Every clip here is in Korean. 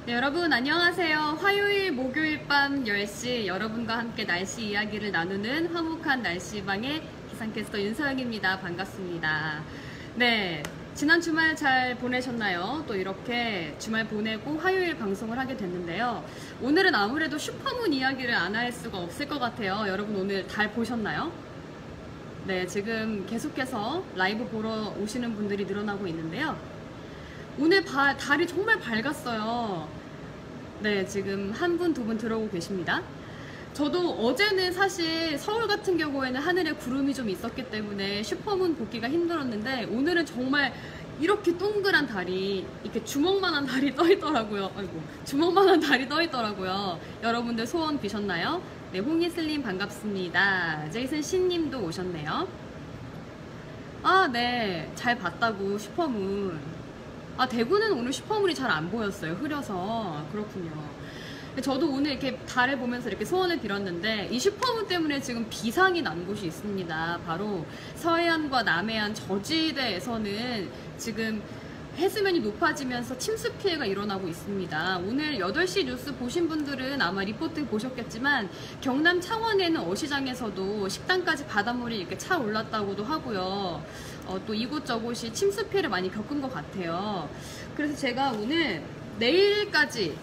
네, 여러분 안녕하세요. 화요일, 목요일 밤 10시 여러분과 함께 날씨 이야기를 나누는 화목한 날씨방의 기상캐스터 윤서영입니다. 반갑습니다. 네, 지난 주말 잘 보내셨나요? 또 이렇게 주말 보내고 화요일 방송을 하게 됐는데요. 오늘은 아무래도 슈퍼문 이야기를 안 할 수가 없을 것 같아요. 여러분 오늘 달 보셨나요? 네, 지금 계속해서 라이브 보러 오시는 분들이 늘어나고 있는데요. 오늘 달이 정말 밝았어요. 네, 지금 한 분, 두 분 들어오고 계십니다. 저도 어제는 사실 서울 같은 경우에는 하늘에 구름이 좀 있었기 때문에 슈퍼문 보기가 힘들었는데 오늘은 정말 이렇게 동그란 달이, 이렇게 주먹만한 달이 떠 있더라고요. 아이고, 주먹만한 달이 떠 있더라고요. 여러분들 소원 비셨나요? 네, 홍이슬님 반갑습니다. 제이슨 씨님도 오셨네요. 아, 네, 잘 봤다고 슈퍼문. 아, 대구는 오늘 슈퍼문이 잘 안 보였어요. 흐려서. 그렇군요. 저도 오늘 이렇게 달을 보면서 이렇게 소원을 빌었는데 이 슈퍼문 때문에 지금 비상이 난 곳이 있습니다. 바로 서해안과 남해안 저지대에서는 지금 해수면이 높아지면서 침수 피해가 일어나고 있습니다. 오늘 8시 뉴스 보신 분들은 아마 리포트 보셨겠지만 경남 창원에는 어시장에서도 식당까지 바닷물이 이렇게 차 올랐다고도 하고요. 또 이곳저곳이 침수 피해를 많이 겪은 것 같아요. 그래서 제가 오늘 내일까지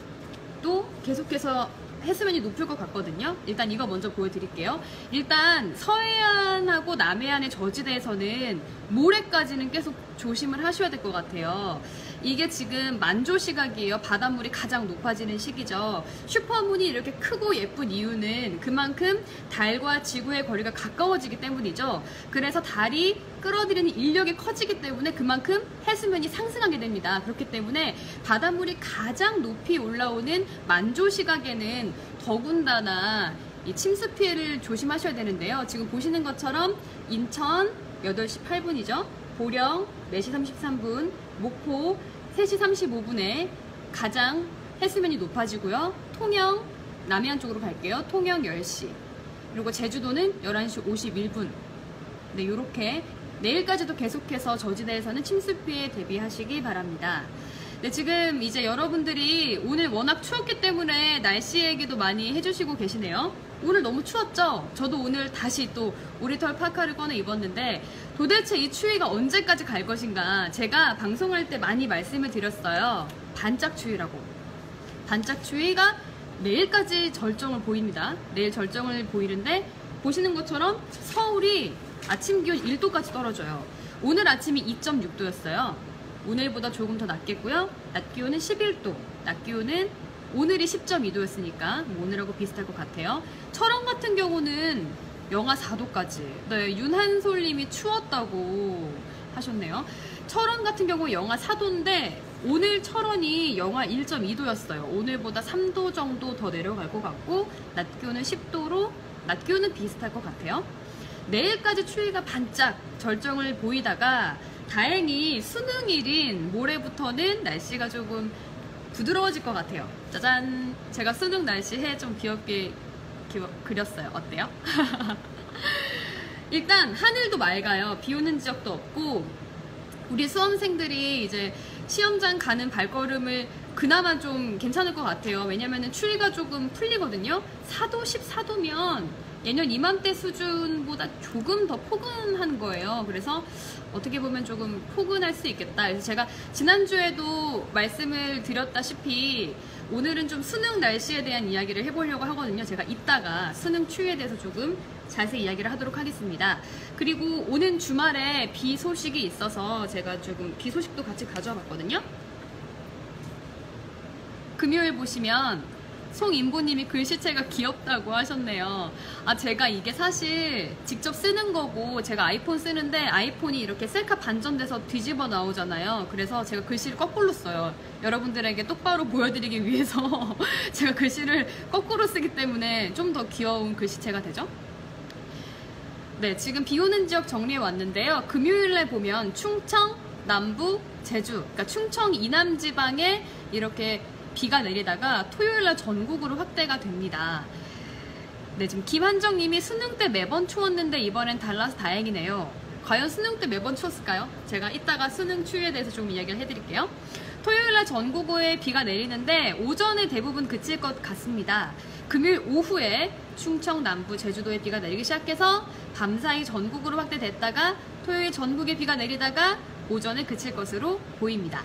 또 계속해서 해수면이 높을 것 같거든요. 일단 이거 먼저 보여드릴게요. 일단 서해안하고 남해안의 저지대에서는 모레까지는 계속 조심을 하셔야 될 것 같아요. 이게 지금 만조 시각이에요. 바닷물이 가장 높아지는 시기죠. 슈퍼문이 이렇게 크고 예쁜 이유는 그만큼 달과 지구의 거리가 가까워지기 때문이죠. 그래서 달이 끌어들이는 인력이 커지기 때문에 그만큼 해수면이 상승하게 됩니다. 그렇기 때문에 바닷물이 가장 높이 올라오는 만조 시각에는 더군다나 이 침수 피해를 조심하셔야 되는데요. 지금 보시는 것처럼 인천 8시 8분이죠. 보령 4시 33분, 목포 3시 35분에 가장 해수면이 높아지고요. 통영, 남해안 쪽으로 갈게요. 통영 10시. 그리고 제주도는 11시 51분. 네, 요렇게 내일까지도 계속해서 저지대에서는 침수 피해 대비하시기 바랍니다. 네, 지금 이제 여러분들이 오늘 워낙 추웠기 때문에 날씨 얘기도 많이 해주시고 계시네요. 오늘 너무 추웠죠? 저도 오늘 다시 또 오리털 파카를 꺼내 입었는데 도대체 이 추위가 언제까지 갈 것인가 제가 방송할 때 많이 말씀을 드렸어요. 반짝 추위라고. 반짝 추위가 내일까지 절정을 보입니다. 내일 절정을 보이는데 보시는 것처럼 서울이 아침 기온 1도까지 떨어져요. 오늘 아침이 2.6도였어요. 오늘보다 조금 더 낮겠고요. 낮 기온은 11도. 낮 기온은 오늘이 10.2도였으니까 오늘하고 비슷할 것 같아요. 철원 같은 경우는 영하 4도까지. 네, 윤한솔님이 추웠다고 하셨네요. 철원 같은 경우 영하 4도인데 오늘 철원이 영하 1.2도였어요. 오늘보다 3도 정도 더 내려갈 것 같고 낮 기온은 10도로 낮 기온은 비슷할 것 같아요. 내일까지 추위가 반짝 절정을 보이다가 다행히 수능일인 모레부터는 날씨가 조금 부드러워질 것 같아요. 짜잔! 제가 수능 날씨 해 좀 귀엽게 그렸어요. 어때요? 일단 하늘도 맑아요. 비 오는 지역도 없고 우리 수험생들이 이제 시험장 가는 발걸음을 그나마 좀 괜찮을 것 같아요. 왜냐면은 추위가 조금 풀리거든요. 4도, 14도면 예년 이맘때 수준보다 조금 더 포근한 거예요. 그래서 어떻게 보면 조금 포근할 수 있겠다. 그래서 제가 지난주에도 말씀을 드렸다시피 오늘은 좀 수능 날씨에 대한 이야기를 해보려고 하거든요. 제가 이따가 수능 추위에 대해서 조금 자세히 이야기를 하도록 하겠습니다. 그리고 오는 주말에 비 소식이 있어서 제가 조금 비 소식도 같이 가져와 봤거든요. 금요일 보시면 송인보님이 글씨체가 귀엽다고 하셨네요. 아, 제가 이게 사실 직접 쓰는 거고 제가 아이폰 쓰는데 아이폰이 이렇게 셀카 반전돼서 뒤집어 나오잖아요. 그래서 제가 글씨를 거꾸로 써요. 여러분들에게 똑바로 보여드리기 위해서 제가 글씨를 거꾸로 쓰기 때문에 좀 더 귀여운 글씨체가 되죠. 네, 지금 비 오는 지역 정리해 왔는데요. 금요일에 보면 충청, 남부, 제주, 그러니까 충청 이남 지방에 이렇게 비가 내리다가 토요일날 전국으로 확대가 됩니다. 네, 지금 김한정님이 수능 때 매번 추웠는데 이번엔 달라서 다행이네요. 과연 수능 때 매번 추웠을까요? 제가 이따가 수능 추위에 대해서 좀 이야기를 해드릴게요. 토요일날 전국에 비가 내리는데 오전에 대부분 그칠 것 같습니다. 금요일 오후에 충청 남부 제주도에 비가 내리기 시작해서 밤사이 전국으로 확대됐다가 토요일 전국에 비가 내리다가 오전에 그칠 것으로 보입니다.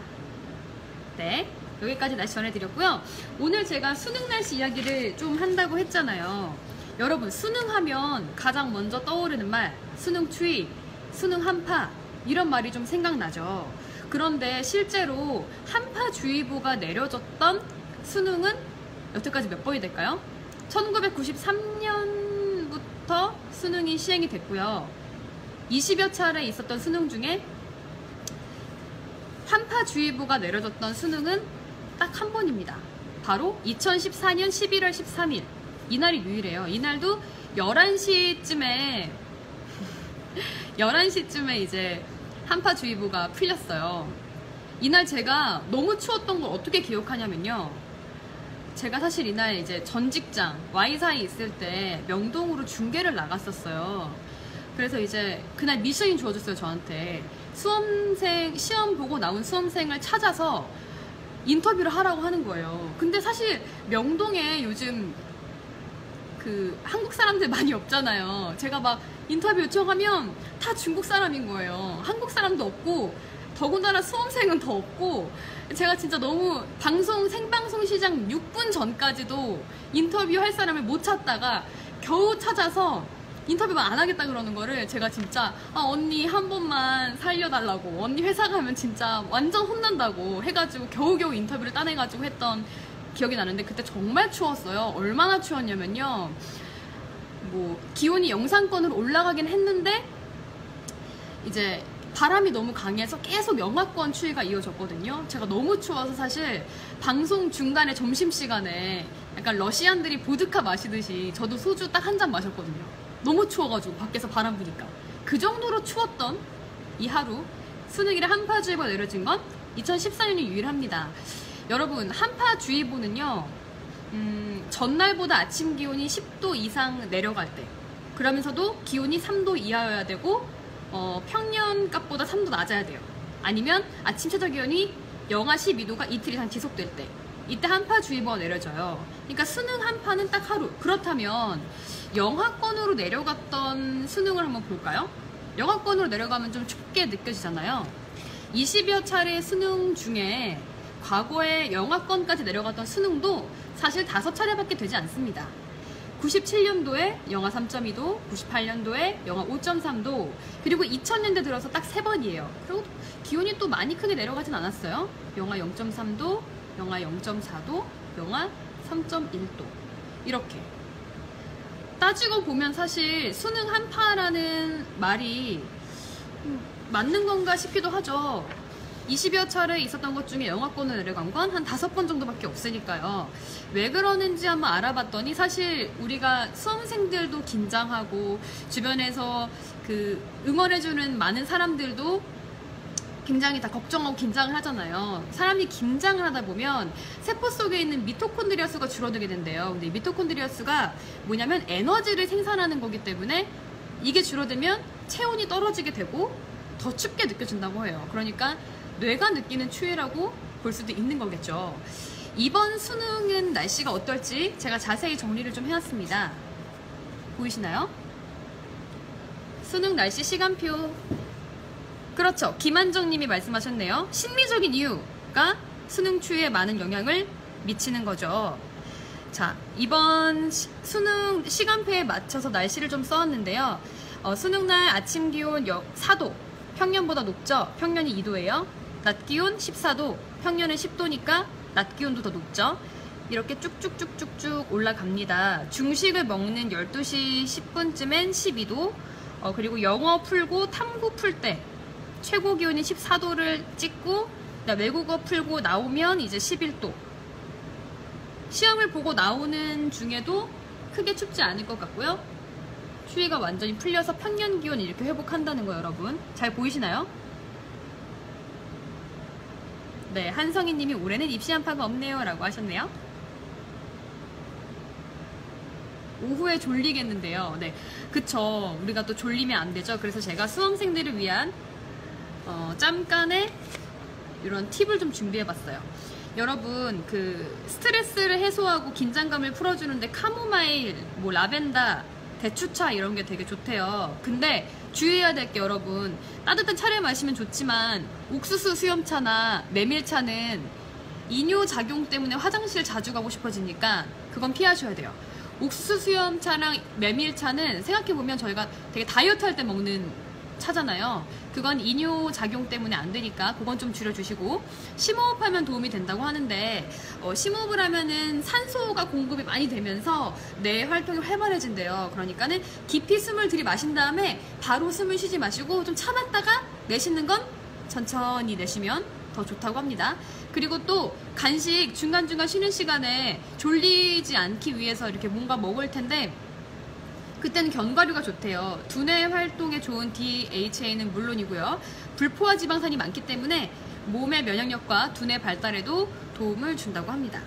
네, 여기까지 날씨 전해드렸고요. 오늘 제가 수능 날씨 이야기를 좀 한다고 했잖아요. 여러분, 수능하면 가장 먼저 떠오르는 말, 수능 추위, 수능 한파, 이런 말이 좀 생각나죠. 그런데 실제로 한파주의보가 내려졌던 수능은 여태까지 몇 번이 될까요? 1993년부터 수능이 시행이 됐고요. 20여 차례 있었던 수능 중에 한파주의보가 내려졌던 수능은 딱 한 번입니다. 바로 2014년 11월 13일. 이날이 유일해요. 이날도 11시쯤에 이제 한파주의보가 풀렸어요. 이날 제가 너무 추웠던 걸 어떻게 기억하냐면요. 제가 사실 이날 이제 전 직장 Y사에 있을 때 명동으로 중계를 나갔었어요. 그래서 이제 그날 미션이 주어졌어요. 저한테 시험 보고 나온 수험생을 찾아서 인터뷰를 하라고 하는 거예요. 근데 사실 명동에 요즘 그 한국 사람들 많이 없잖아요. 제가 막 인터뷰 요청하면 다 중국 사람인 거예요. 한국 사람도 없고 더군다나 수험생은 더 없고, 제가 진짜 너무 생방송 시작 6분 전까지도 인터뷰 할 사람을 못 찾다가 겨우 찾아서 인터뷰만 안 하겠다 그러는 거를 제가 진짜 언니 한 번만 살려달라고, 언니 회사 가면 진짜 완전 혼난다고 해가지고 겨우겨우 인터뷰를 따내가지고 했던 기억이 나는데, 그때 정말 추웠어요. 얼마나 추웠냐면요, 뭐 기온이 영상권으로 올라가긴 했는데 이제 바람이 너무 강해서 계속 영하권 추위가 이어졌거든요. 제가 너무 추워서 사실 방송 중간에 점심시간에 약간 러시안들이 보드카 마시듯이 저도 소주 딱 한 잔 마셨거든요. 너무 추워가지고 밖에서 바람 부니까. 그 정도로 추웠던 이 하루, 수능일에 한파주의보가 내려진 건 2014년이 유일합니다. 여러분, 한파주의보는요, 전날보다 아침 기온이 10도 이상 내려갈 때, 그러면서도 기온이 3도 이하여야 되고 평년값보다 3도 낮아야 돼요. 아니면 아침 최저 기온이 영하 12도가 이틀 이상 지속될 때, 이때 한파주의보가 내려져요. 그러니까 수능 한파는 딱 하루. 그렇다면 영하권으로 내려갔던 수능을 한번 볼까요? 영하권으로 내려가면 좀 춥게 느껴지잖아요. 20여 차례 수능 중에 과거에 영하권까지 내려갔던 수능도 사실 5차례밖에 되지 않습니다. 97년도에 영하 3.2도, 98년도에 영하 5.3도, 그리고 2000년대 들어서 딱 3번이에요. 그리고 기온이 또 많이 크게 내려가진 않았어요. 영하 0.3도, 영하 0.4도, 영하 3.1도. 이렇게. 따지고 보면 사실 수능 한파라는 말이 맞는 건가 싶기도 하죠. 20여 차례 있었던 것 중에 영하권을 내려간 건 한 5번 정도밖에 없으니까요. 왜 그러는지 한번 알아봤더니 사실 우리가 수험생들도 긴장하고 주변에서 그 응원해주는 많은 사람들도 굉장히 다 걱정하고 긴장을 하잖아요. 사람이 긴장을 하다 보면 세포 속에 있는 미토콘드리아 수가 줄어들게 된대요. 근데 미토콘드리아 수가 뭐냐면 에너지를 생산하는 거기 때문에 이게 줄어들면 체온이 떨어지게 되고 더 춥게 느껴진다고 해요. 그러니까 뇌가 느끼는 추위라고 볼 수도 있는 거겠죠. 이번 수능은 날씨가 어떨지 제가 자세히 정리를 좀 해놨습니다. 보이시나요? 수능 날씨 시간표. 그렇죠. 김한정 님이 말씀하셨네요. 심리적인 이유가 수능 추위에 많은 영향을 미치는 거죠. 자, 이번 수능 시간표에 맞춰서 날씨를 좀 써왔는데요. 수능날 아침 기온 4도, 평년보다 높죠? 평년이 2도예요. 낮 기온 14도, 평년은 10도니까 낮 기온도 더 높죠? 이렇게 쭉쭉쭉쭉쭉 올라갑니다. 중식을 먹는 12시 10분쯤엔 12도, 그리고 영어 풀고 탐구 풀 때 최고 기온이 14도를 찍고, 외국어 풀고 나오면 이제 11도. 시험을 보고 나오는 중에도 크게 춥지 않을 것 같고요. 추위가 완전히 풀려서 평년 기온 이렇게 회복한다는 거예요, 여러분. 잘 보이시나요? 네, 한성희 님이 올해는 입시 한파가 없네요 라고 하셨네요. 오후에 졸리겠는데요. 네, 그쵸. 우리가 또 졸리면 안 되죠. 그래서 제가 수험생들을 위한 잠깐의 이런 팁을 좀 준비해봤어요. 여러분 그 스트레스를 해소하고 긴장감을 풀어주는데 카모마일, 뭐 라벤더, 대추차 이런 게 되게 좋대요. 근데 주의해야 될 게 여러분, 따뜻한 차를 마시면 좋지만 옥수수 수염차나 메밀차는 이뇨 작용 때문에 화장실 자주 가고 싶어지니까 그건 피하셔야 돼요. 옥수수 수염차랑 메밀차는 생각해보면 저희가 되게 다이어트 할 때 먹는 차잖아요. 그건 이뇨 작용 때문에 안 되니까 그건 좀 줄여주시고, 심호흡하면 도움이 된다고 하는데 심호흡을 하면은 산소가 공급이 많이 되면서 뇌 활동이 활발해진대요. 그러니까는 깊이 숨을 들이마신 다음에 바로 숨을 쉬지 마시고 좀 참았다가 내쉬는 건 천천히 내쉬면 더 좋다고 합니다. 그리고 또 간식 중간중간 쉬는 시간에 졸리지 않기 위해서 이렇게 뭔가 먹을 텐데 그때는 견과류가 좋대요. 두뇌 활동에 좋은 DHA는 물론이고요. 불포화 지방산이 많기 때문에 몸의 면역력과 두뇌 발달에도 도움을 준다고 합니다.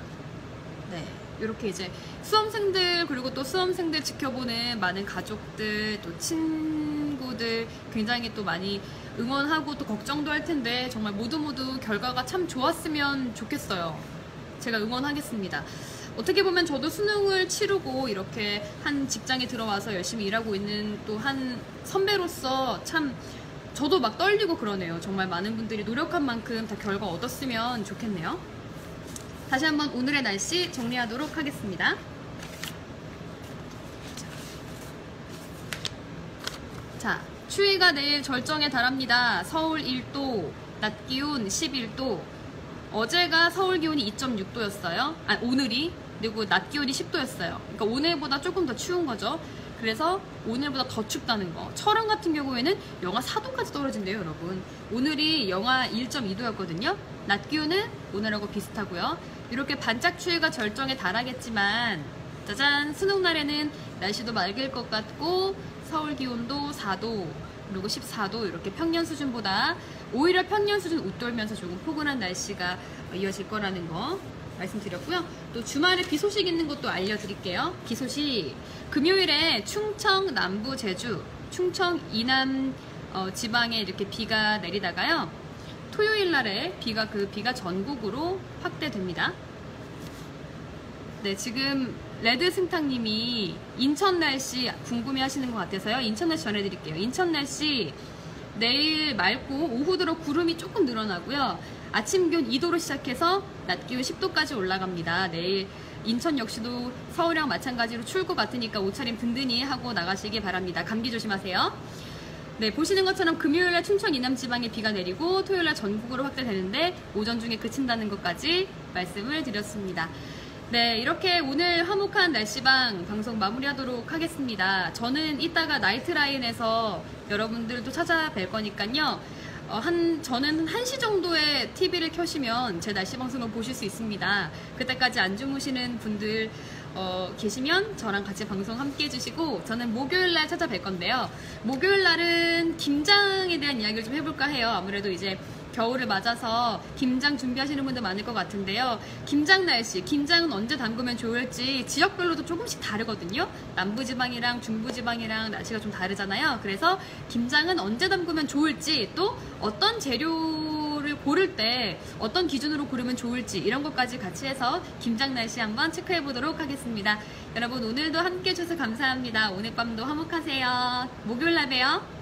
네, 이렇게 이제 수험생들, 그리고 또 수험생들 지켜보는 많은 가족들, 또 친구들 굉장히 또 많이 응원하고 또 걱정도 할 텐데 정말 모두 결과가 참 좋았으면 좋겠어요. 제가 응원하겠습니다. 어떻게 보면 저도 수능을 치르고 이렇게 한 직장에 들어와서 열심히 일하고 있는 또 한 선배로서 참 저도 막 떨리고 그러네요. 정말 많은 분들이 노력한 만큼 다 결과 얻었으면 좋겠네요. 다시 한번 오늘의 날씨 정리하도록 하겠습니다. 자, 추위가 내일 절정에 달합니다. 서울 1도, 낮 기온 11도. 어제가 서울 기온이 2.6도였어요. 오늘이. 그리고 낮 기온이 10도였어요. 그러니까 오늘보다 조금 더 추운 거죠. 그래서 오늘보다 더 춥다는 거. 철원 같은 경우에는 영하 4도까지 떨어진대요, 여러분. 오늘이 영하 1.2도였거든요. 낮 기온은 오늘하고 비슷하고요. 이렇게 반짝 추위가 절정에 달하겠지만, 짜잔! 수능날에는 날씨도 맑을 것 같고 서울 기온도 4도, 그리고 14도, 이렇게 평년 수준보다 오히려 평년 수준 웃돌면서 조금 포근한 날씨가 이어질 거라는 거 말씀드렸고요. 또 주말에 비 소식 있는 것도 알려드릴게요. 비 소식. 금요일에 충청, 남부, 제주, 충청, 이남 지방에 이렇게 비가 내리다가요. 토요일 날에 비가 전국으로 확대됩니다. 네, 지금 레드 승탁님이 인천 날씨 궁금해 하시는 것 같아서요. 인천 날씨 전해드릴게요. 인천 날씨 내일 맑고 오후 들어 구름이 조금 늘어나고요. 아침 기온 2도로 시작해서 낮 기온 10도까지 올라갑니다. 내일 인천 역시도 서울이랑 마찬가지로 추울 것 같으니까 옷차림 든든히 하고 나가시기 바랍니다. 감기 조심하세요. 네, 보시는 것처럼 금요일날 충청 이남 지방에 비가 내리고 토요일날 전국으로 확대되는데 오전 중에 그친다는 것까지 말씀을 드렸습니다. 네, 이렇게 오늘 화목한 날씨방 방송 마무리하도록 하겠습니다. 저는 이따가 나이트라인에서 여러분들도 찾아뵐 거니까요. 저는 1시 정도에 TV를 켜시면 제 날씨 방송을 보실 수 있습니다. 그때까지 안 주무시는 분들 계시면 저랑 같이 방송 함께 해주시고, 저는 목요일날 찾아뵐 건데요. 목요일날은 김장에 대한 이야기를 좀 해볼까 해요. 아무래도 이제 겨울을 맞아서 김장 준비하시는 분들 많을 것 같은데요. 김장 날씨, 김장은 언제 담그면 좋을지 지역별로도 조금씩 다르거든요. 남부지방이랑 중부지방이랑 날씨가 좀 다르잖아요. 그래서 김장은 언제 담그면 좋을지, 또 어떤 재료를 고를 때 어떤 기준으로 고르면 좋을지, 이런 것까지 같이 해서 김장 날씨 한번 체크해 보도록 하겠습니다. 여러분 오늘도 함께 해주셔서 감사합니다. 오늘 밤도 화목하세요. 목요일 날 봬요.